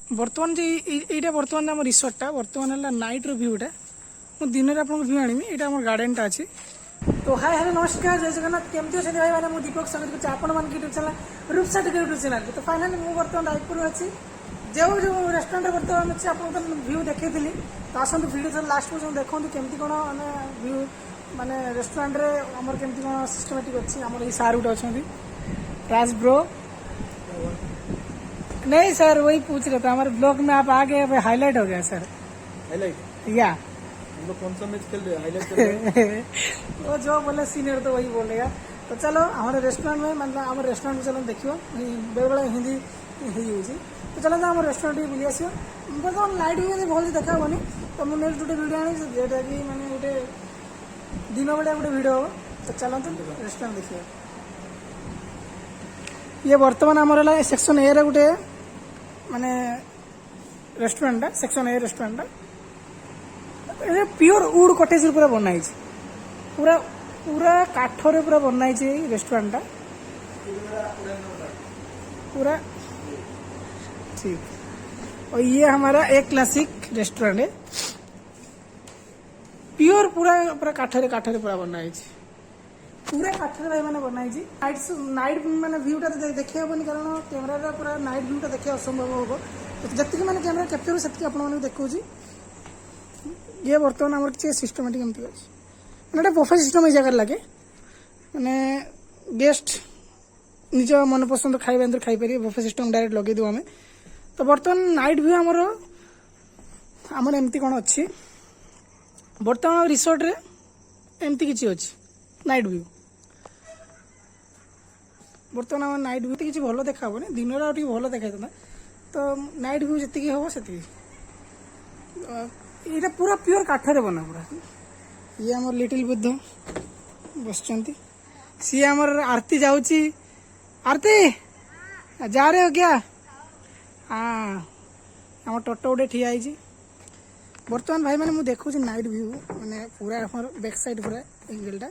बर्तमान जो यहाँ बर्तमान आम रिसोर्टा बर्तमान है नाइट भ्यूटा मुझे दिन में आपको भ्यू आनी यहाँ आम गार्डेनटा अच्छी। तो हाय हेलो नमस्कार जय जगन्नाथ केमती अच्छे भाई मैंने दीपक स्वागत करते आपण मान YouTube channel Rupsa YouTube channel. तो फाइनाली मुझे बर्तमान रायपुर अच्छी जो जो रेस्टोरेंट बर्तमान अच्छे आपको भ्यू देखी तो आसतु वीडियो लास्ट पर्यटन देखो केमती कौन मैंने भ्यू माने रेस्टोरेंट रे आमर केमती कौन सिस्टमेटिक अच्छी आमर ये सार गुटे अच्छा राज ब्रो नहीं सर वही पूछ रहे थे हमारे ब्लॉग में आप आ गए हाईलाइट हो गया सर। हाईलाइट या हम लोग कौन सा मैच खेल रहे हैं हाईलाइट कर रहे हैं। वो जो बोले सीनियर तो वही बोलेगा। तो चलो हमारे रेस्टोरेंट में मतलब हमारे रेस्टोरेंट में चलो देखियो बेले बेले हिंदी होगी तो चलो तो हमारे रेस्टोरेंट भी बुली आस बर्तमान लाइट भी भल देखा हेनी तो मुझे नेक्स्ट गोटे वीडियो आनी जोटा कि मैंने गोटे दिन बेला गोटे वीडियो हो तो चलते रेस्टोरेंट देखिए। ये बर्तमान आमर है सेक्शन ए गोटे माने restaurant section A restaurant pure would cottage पूरा बनाई पूरा पूरा काठरे पूरा बनाई रेस्टोरेंट पूरा ठीक। और ये हमारा एक क्लासिक रेस्टोरेंट है प्योर पूरा पूरा काठरे काठरे पूरा बनाई पूरा काठरे भाई मैंने बनाई नाइट मैंने भ्यूटा देखी हेनी कारण कैमेरा पूरा नाइट भ्यूटा देखिए असंभव हम तो जी मैंने कैमेरा कैप्चर से आपको देखा ये बर्तमान आम किसी सिस्टमेटिक एमती अच्छे मैंने बफे सिस्टम जगह लगे मैंने गेस्ट निज मन पसंद खाଇବା अंदर खाई पारे बफे सिस्टम डायरेक्ट लगे दू आम। तो बर्तमान नाइट व्यू आमर एमती कौन अच्छी बर्तमान रिसोर्ट रे एमती किसी अच्छी नाइट व्यू बर्तमान आम नाइट व्यू किसी भल देखा हेनी दिन भल देखा तो नाइट व्यू जी हम से ये पूरा प्योर काठरे बना पूरा। ये आम लिटिल बुद्ध बस सी आमर आरती जाऊँगी आरती जा रहे हो क्या हाँ आम टोटो गोटे ठिया बर्तमान भाई मैंने मुझे देखुची नाइट व्यू मैंने पूरा आम बैक साइड पूरा एंगलटा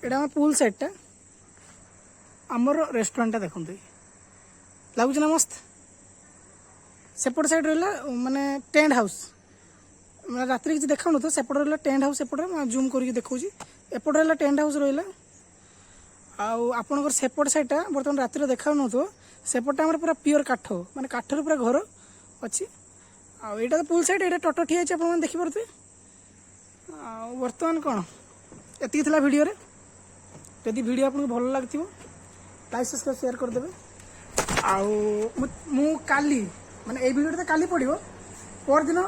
यहाँ आम पुल साइडटा आमर रेस्टोरेंटा देखते लगुच ना मस्त सेपट साइड रहा माने टेंट हाउस मैं रात किसी देखा तो सेपट रहा टेंट हाउस एपटे मैं जूम करके देखा एपट रहा टेंट हाउस रहा आपणकर सेपट साइडटा बर्तमान रात देखा तो सेपटा आम पूरा प्योर काठ माने काठर पूरा घर अच्छी आईटा तो पुल साइड ये टोटो ठिया आप देखिपे बर्तमान कौन एति वीडियो रे यदि वीडियो आपको भल लगे लाइक सब्सक्राइब शेयर करदे आउ काली माने ये वीडियो तो काली पड़ो पर दिन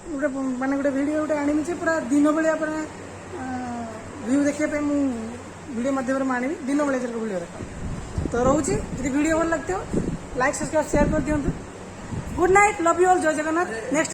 गोटे माने गोटे वीडियो गोटे आनी पूरा दिन बेलिया व्यू देखा वीडियो माध्यम आनी दिन बेलिया वीडियो तो रोचे यदि वीडियो भल लगते हो लाइक सब्सक्राइब शेयर कर दिखाँ। Good night love you all जय जगन्नाथ नेक्स्ट